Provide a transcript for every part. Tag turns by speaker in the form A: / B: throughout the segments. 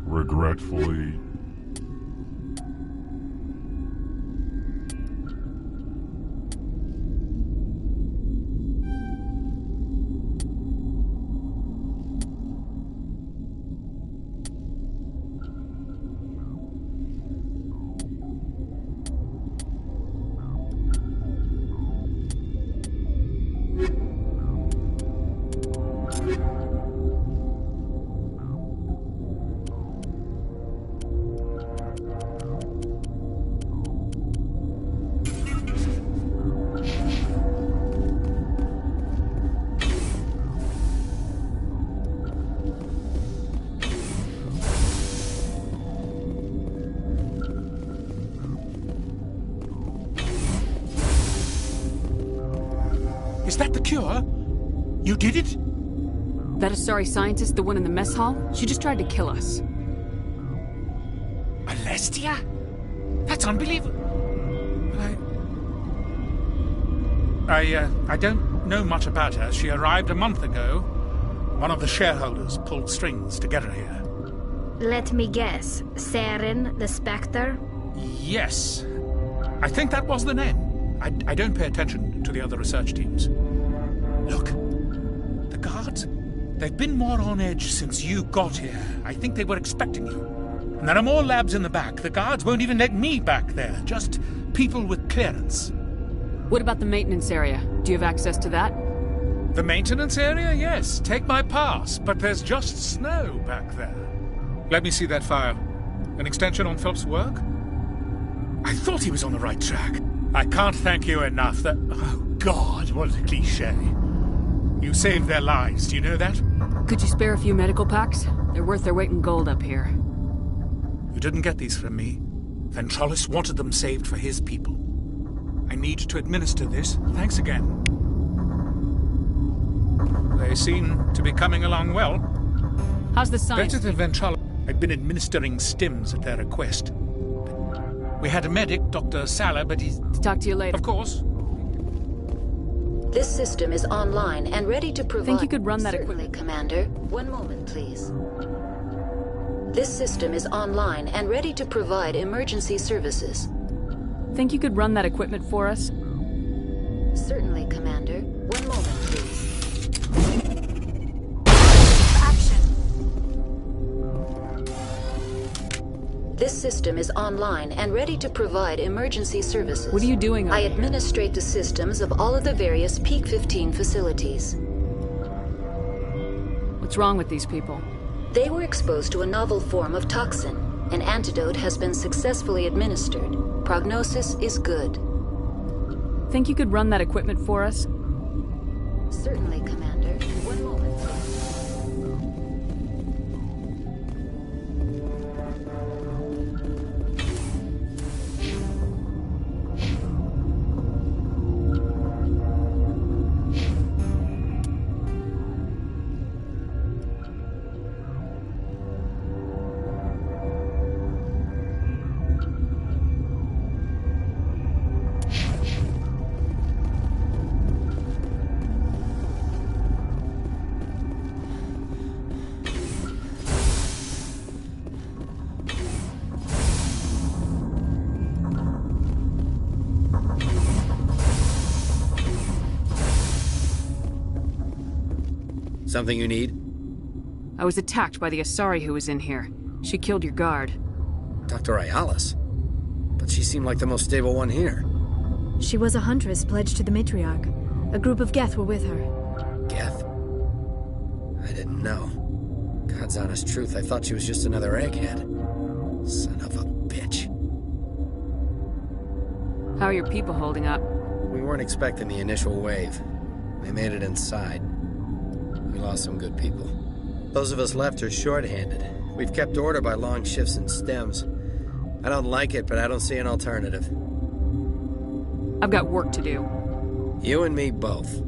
A: Regretfully.
B: Is that the cure? You did it?
C: That Asari scientist, the one in the mess hall? She just tried to kill us.
B: Alestia? That's unbelievable. I don't know much about her. She arrived a month ago. One of the shareholders pulled strings to get her here.
D: Let me guess. Saren, the Spectre?
B: Yes. I think that was the name. I don't pay attention to the other research teams. Look, the guards, they've been more on edge since you got here. I think they were expecting you. And there are more labs in the back. The guards won't even let me back there. Just people with clearance.
C: What about the maintenance area? Do you have access to that?
B: The maintenance area? Yes. Take my pass. But there's just snow back there. Let me see that file. An extension on Phelps' work? I thought he was on the right track. I can't thank you enough that... Oh, God, what a cliché. You saved their lives, do you know that?
C: Could you spare a few medical packs? They're worth their weight in gold up here.
B: You didn't get these from me. Ventralis wanted them saved for his people. I need to administer this. Thanks again. They seem to be coming along well.
C: How's the science?
B: Better than Ventralis. I've been administering stims at their request. We had a medic, Dr. Salah, but he's...
C: Talk to you later.
B: Of course.
E: This system is online and ready to provide...
C: Think you could run that
E: Certainly,
C: equipment?
E: Commander. One moment, please. This system is online and ready to provide emergency services.
C: Think you could run that equipment for us?
E: Certainly, Commander. One moment, please. This system is online and ready to provide emergency services.
C: What are you doing
E: I
C: over here?
E: administrate the systems of all of the various Peak 15 facilities.
C: What's wrong with these people?
E: They were exposed to a novel form of toxin. An antidote has been successfully administered. Prognosis is good.
C: Think you could run that equipment for us?
E: Certainly, Commander. One moment, please.
F: Something you need?
C: I was attacked by the Asari who was in here. She killed your guard.
F: Dr. Ayalis? But she seemed like the most stable one here.
G: She was a huntress pledged to the matriarch. A group of Geth were with her.
F: Geth? I didn't know. God's honest truth, I thought she was just another egghead. Son of a bitch.
C: How are your people holding up?
F: We weren't expecting the initial wave. They made it inside. We lost some good people. Those of us left are short-handed. We've kept order by long shifts and stems. I don't like it, but I don't see an alternative.
C: I've got work to do.
F: You and me both.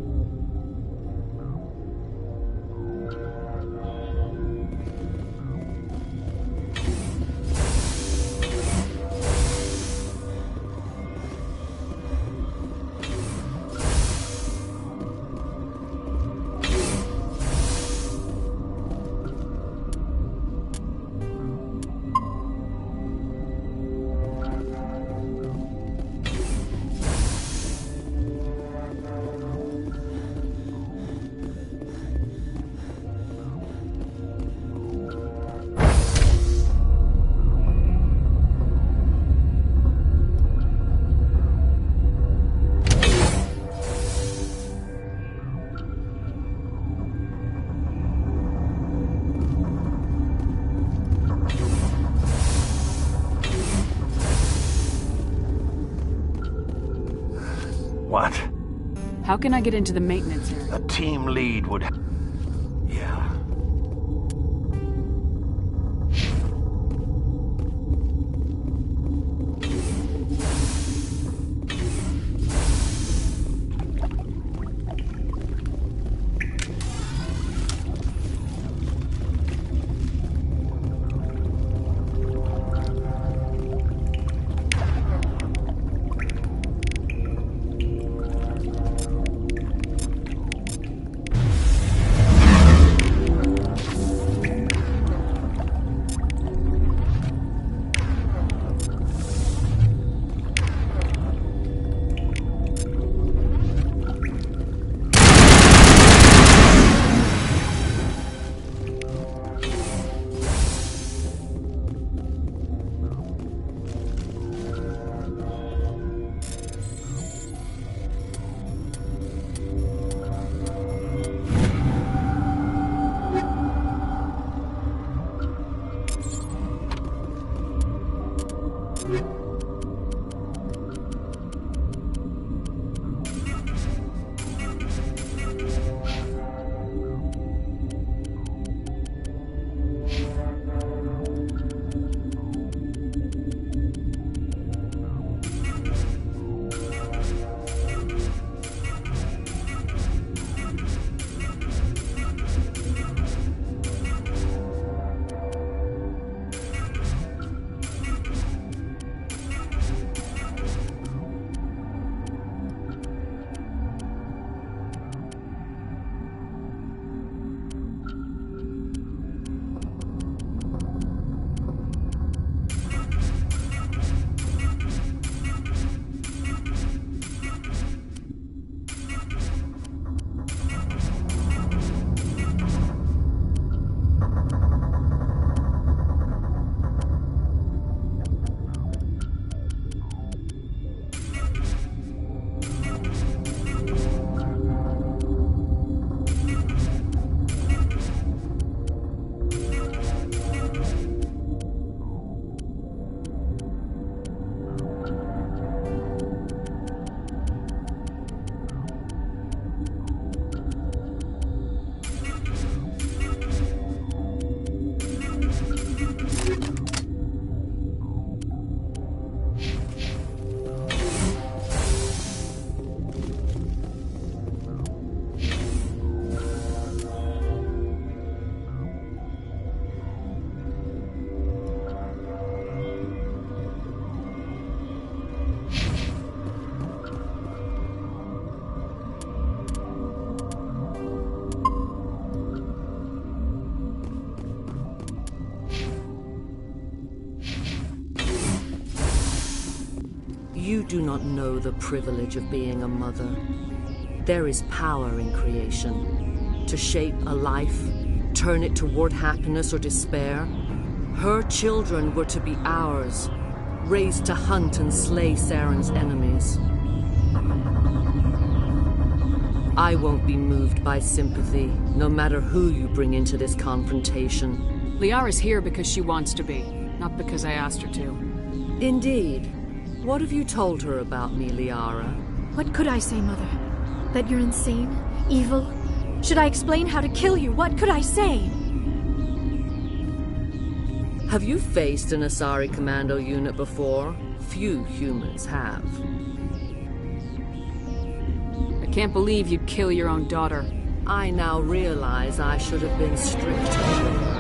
C: How can I get into the maintenance area?
A: A team lead would... Yeah.
H: You do not know the privilege of being a mother. There is power in creation. To shape a life, turn it toward happiness or despair. Her children were to be ours, raised to hunt and slay Saren's enemies. I won't be moved by sympathy, no matter who you bring into this confrontation.
C: Liara's here because she wants to be, not because I asked her to.
H: Indeed. What have you told her about me, Liara?
G: What could I say, Mother? That you're insane? Evil? Should I explain how to kill you? What could I say?
H: Have you faced an Asari commando unit before? Few humans have.
C: I can't believe you'd kill your own daughter.
H: I now realize I should have been stricter.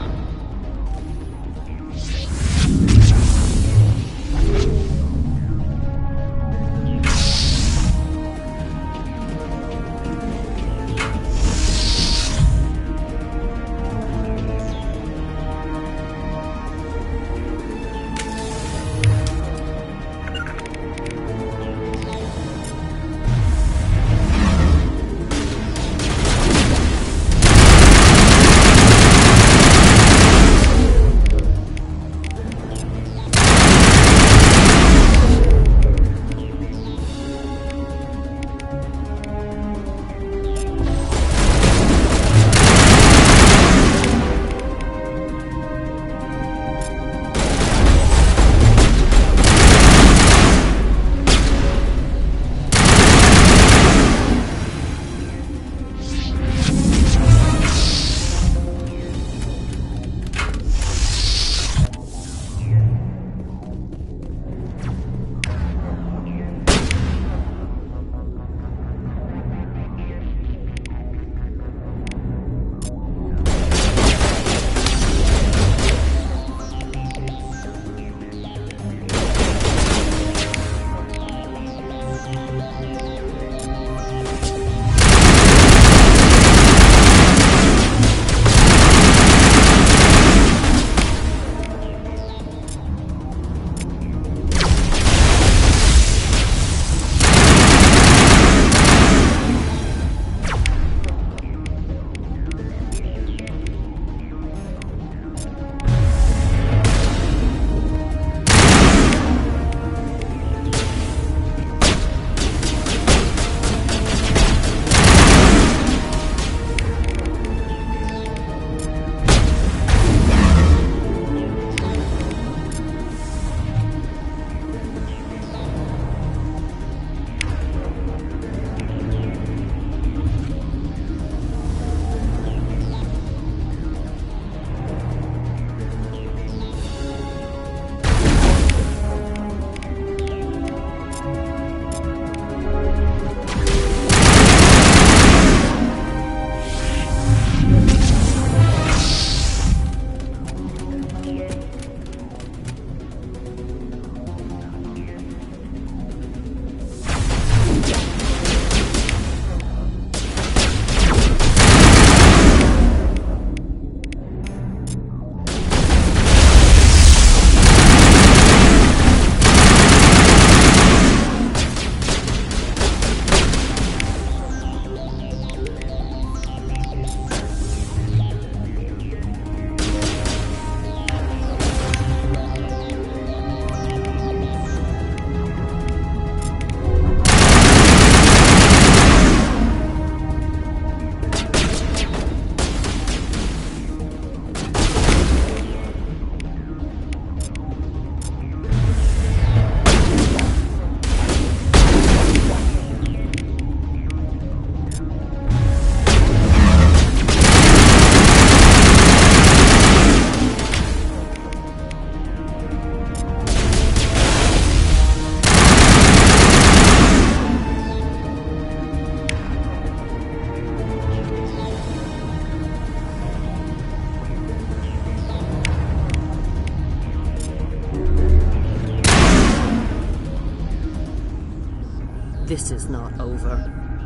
H: This is not over.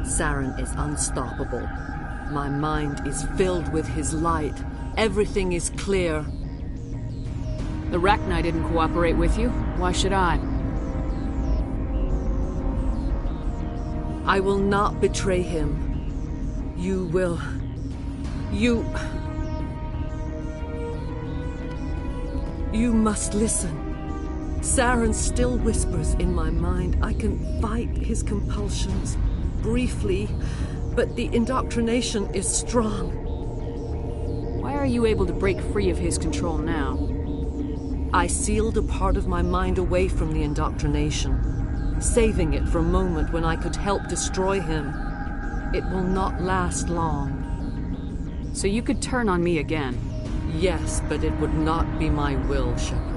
H: Saren is unstoppable. My mind is filled with his light. Everything is clear.
C: The Rachni didn't cooperate with you. Why should I?
H: I will not betray him. You will... You must listen. Saren still whispers in my mind. I can fight his compulsions, briefly, but the indoctrination is strong.
C: Why are you able to break free of his control now?
H: I sealed a part of my mind away from the indoctrination, saving it for a moment when I could help destroy him. It will not last long.
C: So you could turn on me again?
H: Yes, but it would not be my will, Shepard.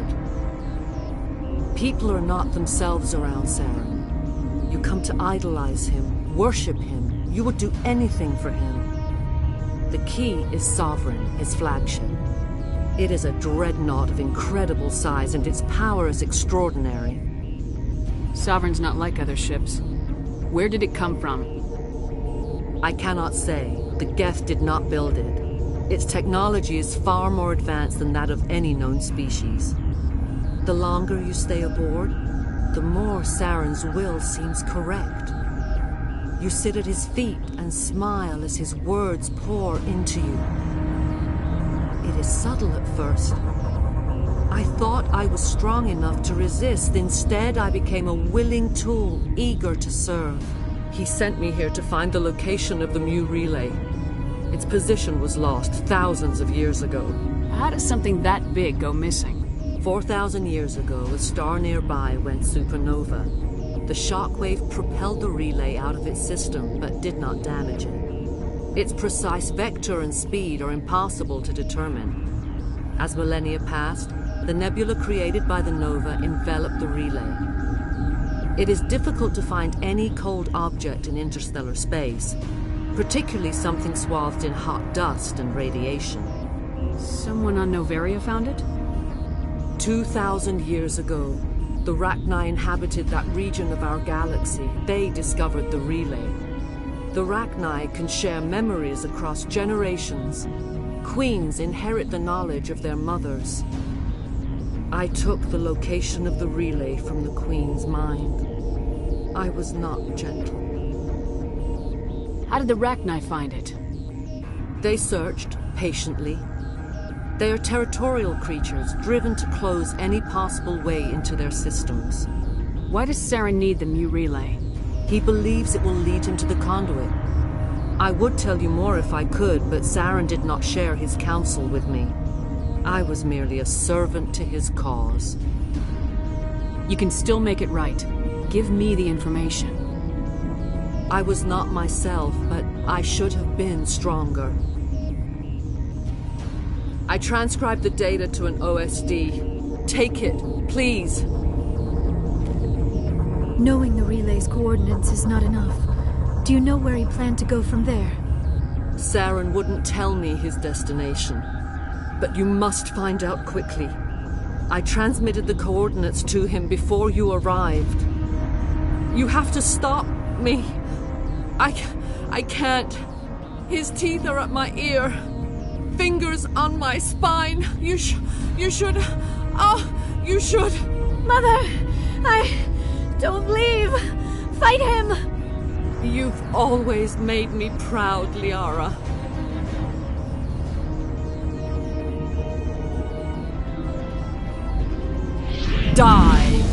H: People are not themselves around Saren. You come to idolize him, worship him. You would do anything for him. The key is Sovereign, his flagship. It is a dreadnought of incredible size, and its power is extraordinary.
C: Sovereign's not like other ships. Where did it come from?
H: I cannot say. The Geth did not build it. Its technology is far more advanced than that of any known species. The longer you stay aboard, the more Saren's will seems correct. You sit at his feet and smile as his words pour into you. It is subtle at first. I thought I was strong enough to resist. Instead, I became a willing tool, eager to serve. He sent me here to find the location of the Mu relay. Its position was lost thousands of years ago.
C: How does something that big go missing?
H: 4,000 years ago, a star nearby went supernova. The shockwave propelled the relay out of its system, but did not damage it. Its precise vector and speed are impossible to determine. As millennia passed, the nebula created by the nova enveloped the relay. It is difficult to find any cold object in interstellar space, particularly something swathed in hot dust and radiation.
C: Someone on Noveria found it?
H: 2,000 years ago, the Rachni inhabited that region of our galaxy. They discovered the relay. The Rachni can share memories across generations. Queens inherit the knowledge of their mothers. I took the location of the relay from the Queen's mind. I was not gentle.
C: How did the Rachni find it?
H: They searched, patiently. They are territorial creatures, driven to close any possible way into their systems.
C: Why does Saren need the Mu relay?
H: He believes it will lead him to the conduit. I would tell you more if I could, but Saren did not share his counsel with me. I was merely a servant to his cause.
C: You can still make it right. Give me the information.
H: I was not myself, but I should have been stronger. I transcribed the data to an OSD. Take it, please.
G: Knowing the relay's coordinates is not enough. Do you know where he planned to go from there?
H: Saren wouldn't tell me his destination. But you must find out quickly. I transmitted the coordinates to him before you arrived. You have to stop me. I can't. His teeth are at my ear. Fingers on my spine. You should. Oh, you should.
G: Mother! Don't leave! Fight him!
H: You've always made me proud, Liara. Die!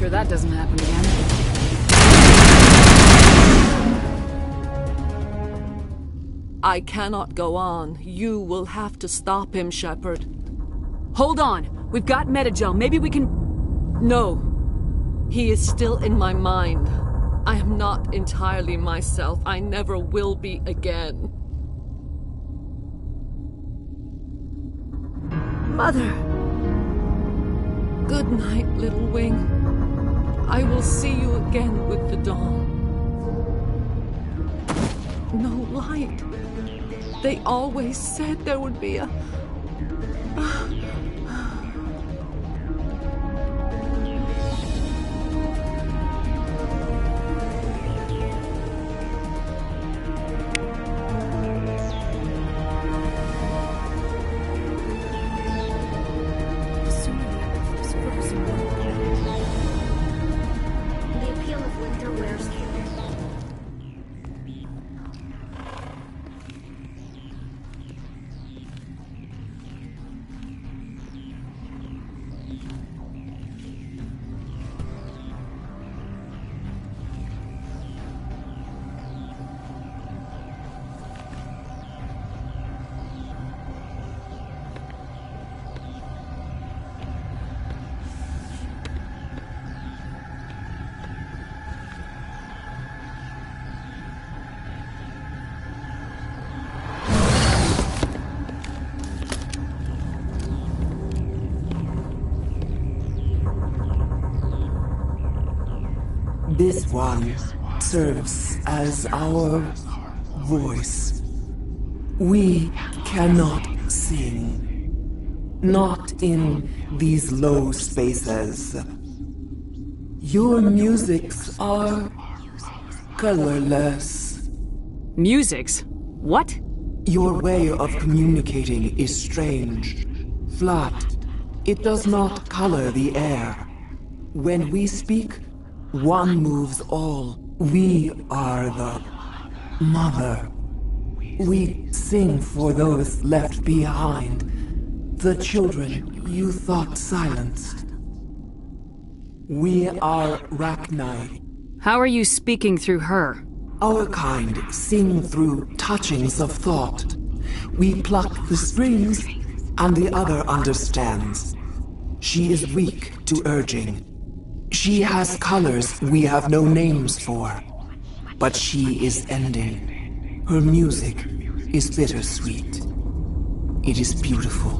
C: sure that doesn't happen again.
H: I cannot go on. You will have to stop him, Shepard.
C: Hold on. We've got Metagel. Maybe we can...
H: No. He is still in my mind. I am not entirely myself. I never will be again.
G: Mother!
H: Good night, little wing. I will see you again with the dawn. No light. They always said there would be a...
D: The appeal of winter wears thin.
I: This one serves as our voice. We cannot sing. Not in these low spaces. Your musics are colorless.
C: Musics? What?
I: Your way of communicating is strange. Flat. It does not color the air. When we speak, one moves all. We are the mother. We sing for those left behind. The children you thought silenced. We are Rachni.
C: How are you speaking through her?
I: Our kind sing through touchings of thought. We pluck the strings, and the other understands. She is weak to urging. She has colors we have no names for. But she is ending. Her music is bittersweet. It is beautiful.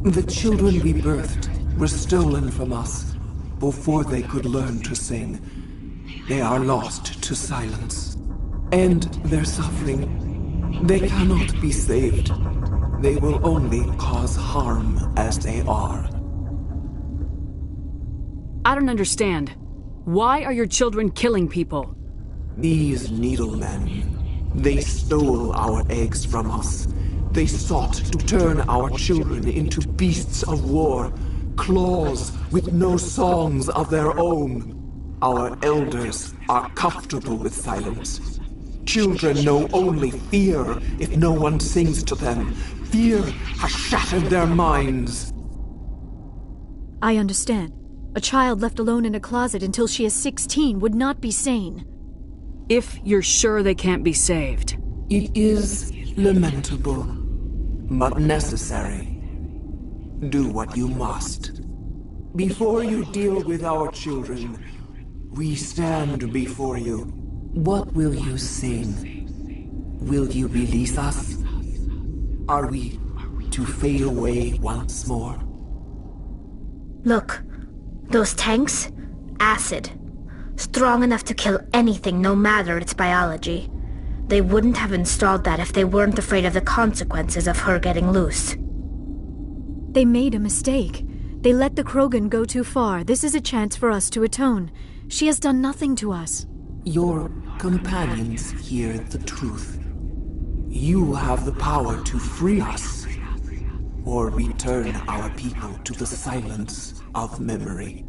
I: The children we birthed were stolen from us before they could learn to sing. They are lost to silence. And their suffering, they cannot be saved. They will only cause harm as they are.
C: I don't understand. Why are your children killing people?
I: These needlemen, they stole our eggs from us. They sought to turn our children into beasts of war, claws with no songs of their own. Our elders are comfortable with silence. Children know only fear if no one sings to them. Fear has shattered their minds.
G: I understand. A child left alone in a closet until she is 16 would not be sane.
C: If you're sure they can't be saved.
I: It is lamentable, but necessary. Do what you must. Before you deal with our children, we stand before you. What will you sing? Will you release us? Are we to fade away once more?
D: Look, those tanks? Acid. Strong enough to kill anything, no matter its biology. They wouldn't have installed that if they weren't afraid of the consequences of her getting loose.
G: They made a mistake. They let the Krogan go too far. This is a chance for us to atone. She has done nothing to us.
I: Your companions hear the truth. You have the power to free us, or return our people to the silence of memory.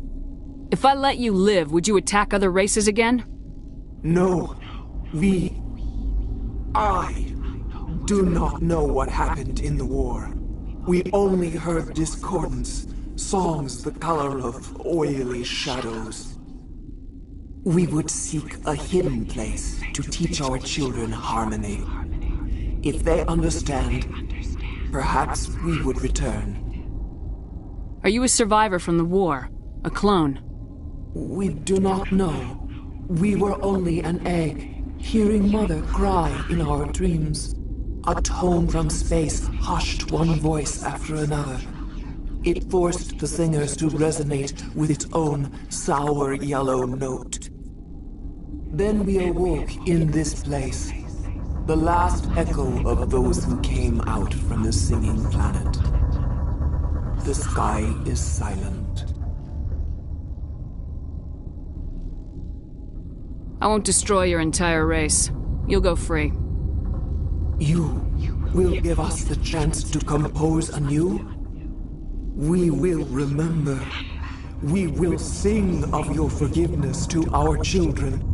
C: If I let you live, would you attack other races again?
I: No. I do not know what happened in the war. We only heard discordance, songs the color of oily shadows. We would seek a hidden place to teach our children harmony. If they understand, perhaps we would return.
C: Are you a survivor from the war? A clone?
I: We do not know. We were only an egg, hearing Mother cry in our dreams. A tone from space hushed one voice after another. It forced the singers to resonate with its own sour yellow note. Then we awoke in this place, the last echo of those who came out from the singing planet. The sky is silent.
C: I won't destroy your entire race. You'll go free.
I: You will give us the chance to compose anew? We will remember. We will sing of your forgiveness to our children.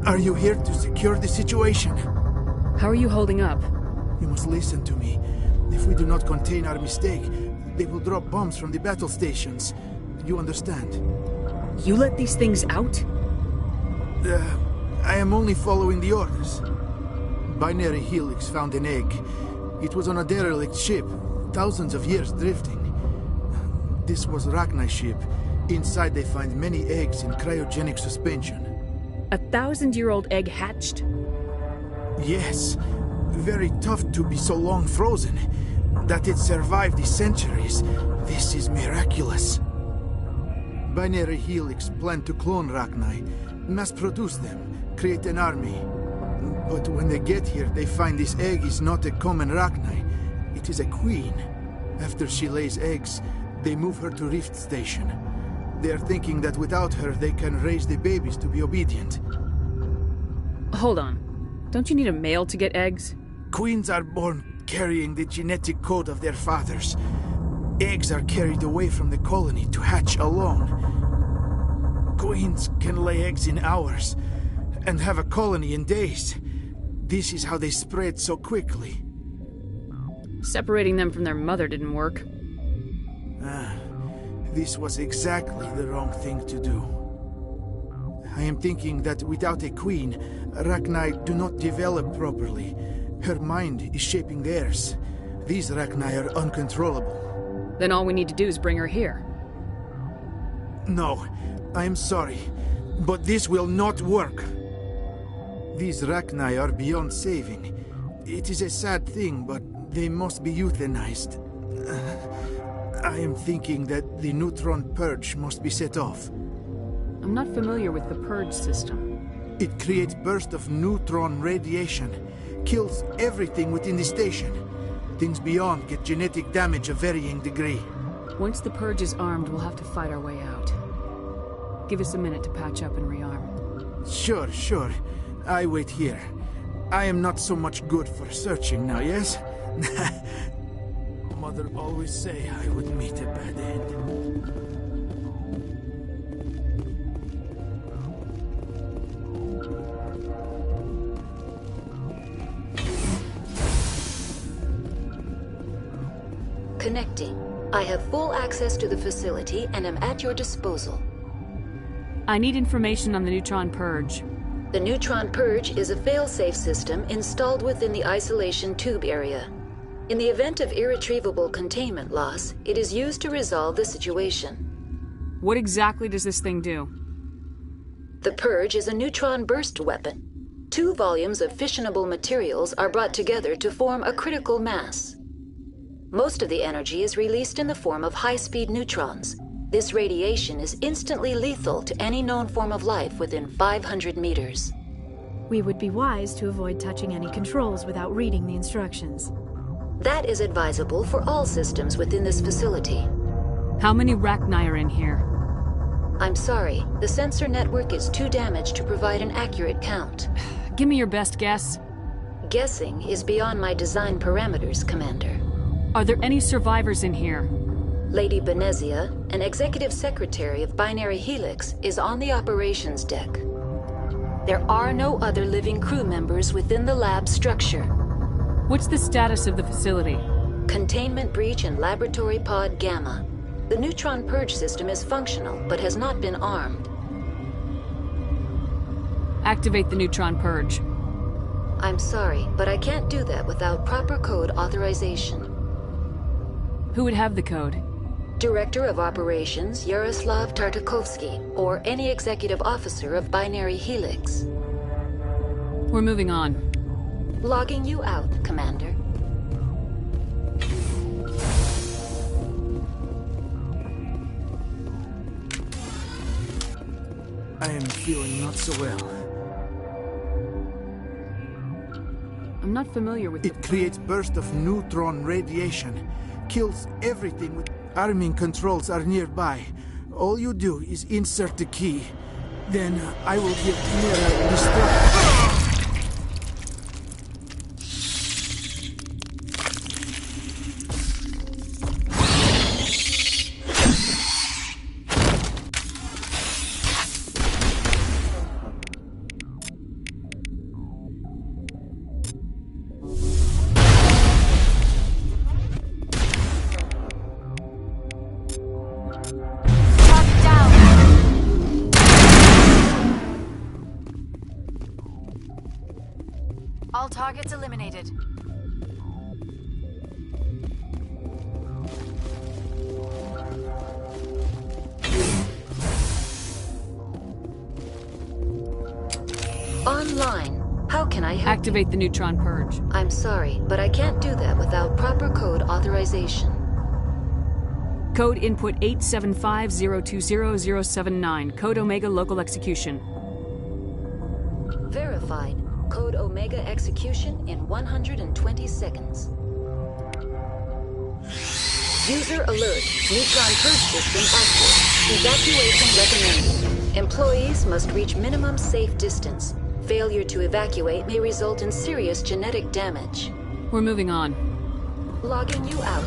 J: Are you here to secure the situation?
C: How are you holding up?
J: You must listen to me. If we do not contain our mistake, they will drop bombs from the battle stations. You understand?
C: You let these things out?
J: I am only following the orders. Binary Helix found an egg. It was on a derelict ship, thousands of years drifting. This was Rachni's ship. Inside they find many eggs in cryogenic suspension.
C: 1,000-year-old egg hatched?
J: Yes. Very tough to be so long frozen. That it survived the centuries. This is miraculous. Binary Helix planned to clone Rachni, mass-produce them, create an army. But when they get here, they find this egg is not a common Rachni. It is a queen. After she lays eggs, they move her to Rift Station. They're thinking that without her, they can raise the babies to be obedient.
C: Hold on. Don't you need a male to get eggs?
J: Queens are born carrying the genetic code of their fathers. Eggs are carried away from the colony to hatch alone. Queens can lay eggs in hours and have a colony in days. This is how they spread so quickly.
C: Separating them from their mother didn't work.
J: This was exactly the wrong thing to do. I am thinking that without a queen, Rachni do not develop properly. Her mind is shaping theirs. These Rachni are uncontrollable.
C: Then all we need to do is bring her here.
J: No, I am sorry, but this will not work. These Rachni are beyond saving. It is a sad thing, but they must be euthanized. I am thinking that the neutron purge must be set off.
C: I'm not familiar with the purge system.
J: It creates bursts of neutron radiation, kills everything within the station. Things beyond get genetic damage of varying degree.
C: Once the purge is armed, we'll have to fight our way out. Give us a minute to patch up and rearm.
J: Sure. I wait here. I am not so much good for searching now, yes? Mother always say I would meet a bad end.
E: Connecting. I have full access to the facility and am at your disposal.
C: I need information on the neutron purge.
E: The neutron purge is a fail-safe system installed within the isolation tube area. In the event of irretrievable containment loss, it is used to resolve the situation.
C: What exactly does this thing do?
E: The purge is a neutron burst weapon. 2 volumes of fissionable materials are brought together to form a critical mass. Most of the energy is released in the form of high-speed neutrons. This radiation is instantly lethal to any known form of life within 500 meters.
G: We would be wise to avoid touching any controls without reading the instructions.
E: That is advisable for all systems within this facility.
C: How many Rachni are in here?
E: I'm sorry, the sensor network is too damaged to provide an accurate count.
C: Give me your best guess.
E: Guessing is beyond my design parameters, Commander.
C: Are there any survivors in here?
E: Lady Benezia, an executive secretary of Binary Helix, is on the operations deck. There are no other living crew members within the lab structure.
C: What's the status of the facility?
E: Containment breach in Laboratory Pod Gamma. The neutron purge system is functional, but has not been armed.
C: Activate the neutron purge.
E: I'm sorry, but I can't do that without proper code authorization.
C: Who would have the code?
E: Director of Operations Yaroslav Tartakovsky, or any executive officer of Binary Helix.
C: We're moving on.
E: Logging you out, Commander.
J: I am feeling not so well.
C: I'm not familiar with
J: it. Creates bursts of neutron radiation. Kills everything with... Arming controls are nearby. All you do is insert the key. Then I will give Mira destruction.
G: All targets eliminated.
E: Online. How can I help?
C: Activate the neutron purge.
E: I'm sorry, but I can't do that without proper code authorization.
C: Code input 875020079. Code Omega local execution.
E: Verified. Code Omega execution in 120 seconds. User alert. Neutron purge system active. Evacuation recommended. Employees must reach minimum safe distance. Failure to evacuate may result in serious genetic damage.
C: We're moving on.
E: Logging you out.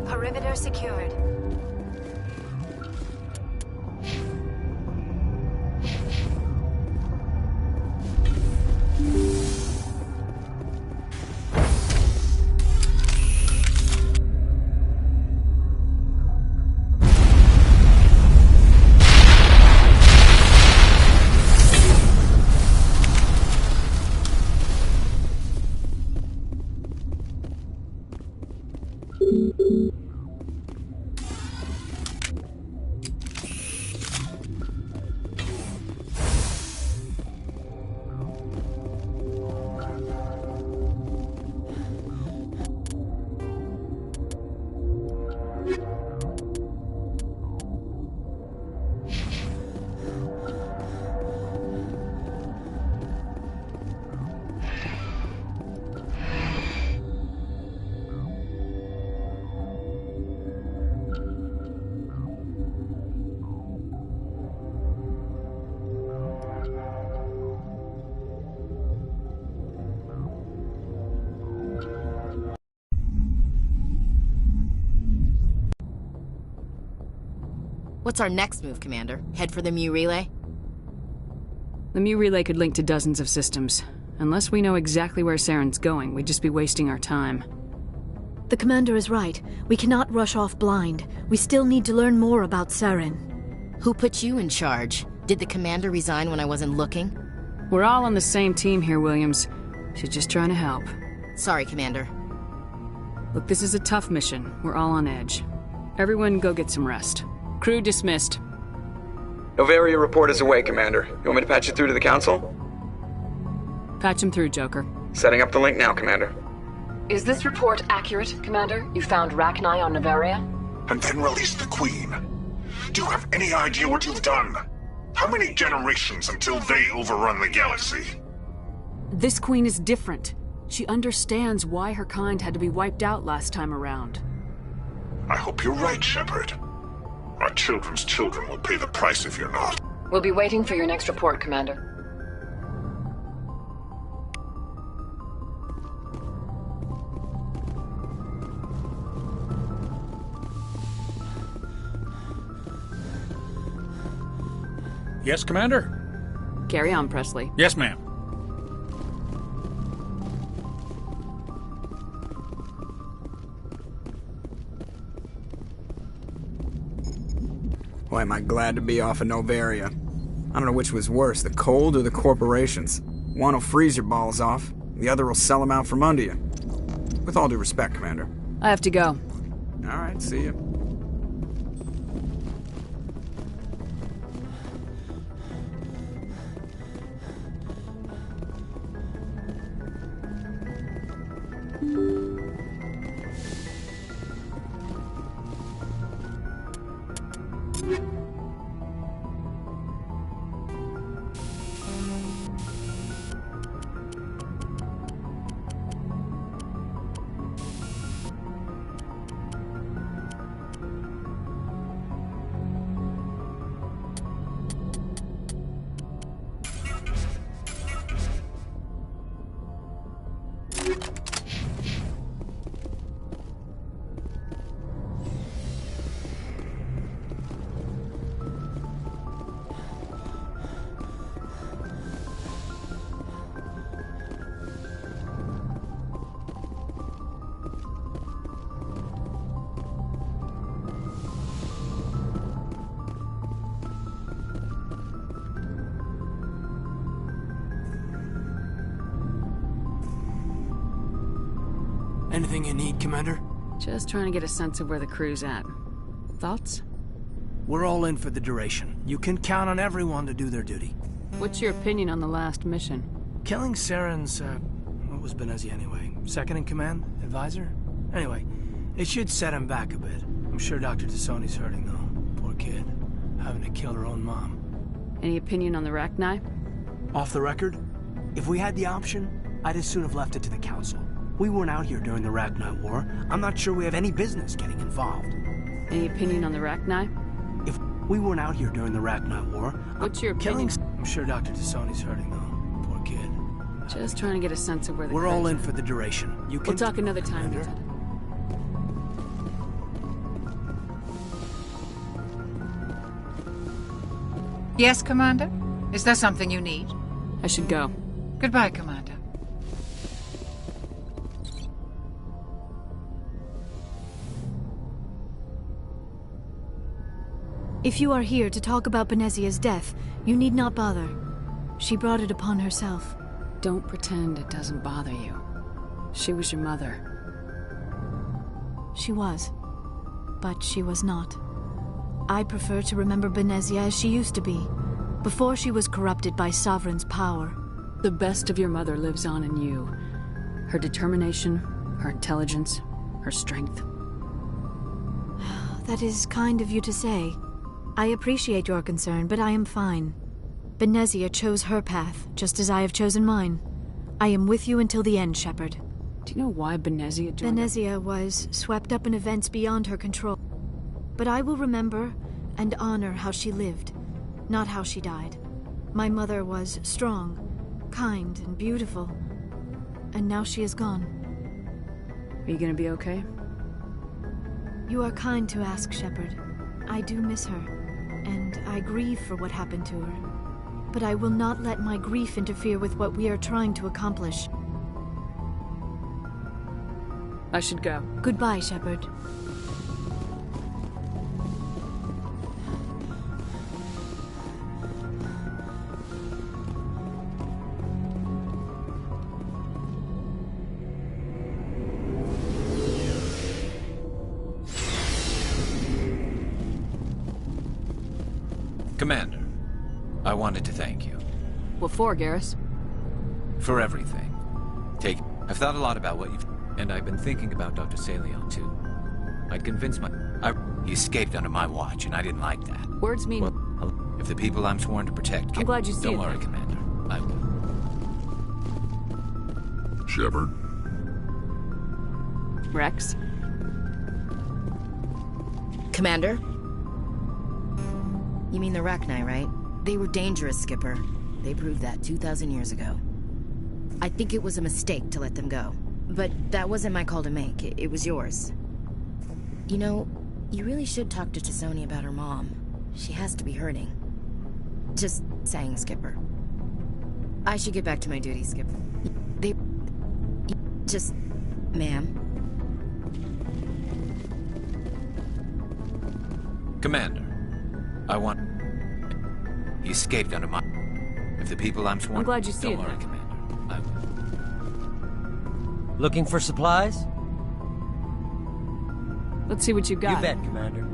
G: Perimeter secured.
K: What's our next move, Commander? Head for the Mu relay?
C: The Mu relay could link to dozens of systems. Unless we know exactly where Saren's going, we'd just be wasting our time.
G: The commander is right. We cannot rush off blind. We still need to learn more about Saren.
K: Who put you in charge? Did the commander resign when I wasn't looking?
C: We're all on the same team here, Williams. She's just trying to help.
K: Sorry, Commander.
C: Look, this is a tough mission. We're all on edge. Everyone go get some rest. Crew dismissed.
L: Novaria report is away, Commander. You want me to patch it through to the Council?
C: Patch him through, Joker.
L: Setting up the link now, Commander.
M: Is this report accurate, Commander? You found Rachni on Novaria?
N: And then released the Queen. Do you have any idea what you've done? How many generations until they overrun the galaxy?
C: This Queen is different. She understands why her kind had to be wiped out last time around.
N: I hope you're right, Shepard. Our children's children will pay the price if you're not.
M: We'll be waiting for your next report, Commander.
B: Yes, Commander?
C: Carry on, Presley.
B: Yes, ma'am.
O: Boy, am I glad to be off of Novaria. I don't know which was worse, the cold or the corporations. One will freeze your balls off, the other will sell them out from under you. With all due respect, Commander.
C: I have to go.
O: All right, see you.
P: Anything you need, Commander?
C: Just trying to get a sense of where the crew's at. Thoughts?
P: We're all in for the duration. You can count on everyone to do their duty.
C: What's your opinion on the last mission?
P: Killing Saren's, what was Benezia anyway? Second in command? Advisor? Anyway, it should set him back a bit. I'm sure Dr. Tassoni's hurting, though. Poor kid. Having to kill her own mom.
C: Any opinion on the Rachni?
P: Off the record, if we had the option, I'd as soon have left it to the Council. We weren't out here during the Rachni War. I'm not sure we have any business getting involved.
C: Any opinion on the Rachni?
P: If we weren't out here during the Rachni War...
C: What's your opinion?
P: I'm sure Dr. Tassoni's hurting, though. Poor kid.
C: Just trying to get a sense of where the
P: We're all in for the duration. You can...
C: We'll talk another time, Lieutenant.
Q: Yes, Commander? Is there something you need?
C: I should go.
Q: Goodbye, Commander.
G: If you are here to talk about Benezia's death, you need not bother. She brought it upon herself.
C: Don't pretend it doesn't bother you. She was your mother.
G: She was. But she was not. I prefer to remember Benezia as she used to be, before she was corrupted by Sovereign's power.
C: The best of your mother lives on in you. Her determination, her intelligence, her strength.
G: That is kind of you to say. I appreciate your concern, but I am fine. Benezia chose her path, just as I have chosen mine. I am with you until the end, Shepard.
C: Do you know why Benezia joined
G: Benezia was swept up in events beyond her control. But I will remember and honor how she lived, not how she died. My mother was strong, kind, and beautiful. And now she is gone.
C: Are you gonna be okay?
G: You are kind to ask, Shepard. I do miss her, and I grieve for what happened to her. But I will not let my grief interfere with what we are trying to accomplish.
C: I should go.
G: Goodbye, Shepard.
R: Commander, I wanted to thank you.
C: What for, Garrus?
R: For everything. I've thought a lot about what you've... And I've been thinking about Dr. Saleon, too. I'd convinced he escaped under my watch, and I didn't like that.
C: Words mean...
R: Well, if the people I'm sworn to protect...
C: I'm glad you see it.
R: Don't worry, Commander. I will.
N: Shepard?
C: Rex?
K: Commander? You mean the Rachni, right? They were dangerous, Skipper. They proved that 2,000 years ago. I think it was a mistake to let them go. But that wasn't my call to make. It was yours. You know, you really should talk to Tassoni about her mom. She has to be hurting. Just saying, Skipper. I should get back to my duty, Skipper. Just... Ma'am.
R: Commander, I want... He escaped under my... If the people I'm sworn...
C: I'm glad you see it.
R: Don't worry, Commander. I will.
S: Looking for supplies?
C: Let's see what you got.
S: You bet, Commander.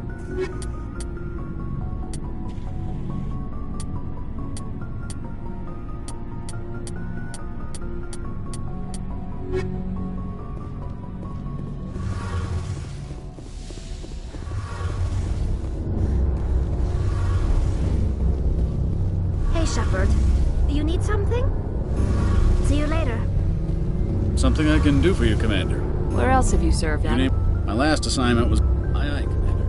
D: Hey, Shepard. You need something? See you later.
T: Something I can do for you, Commander.
C: Where else have you served, Adam?
T: My last assignment was... Aye, aye, Commander.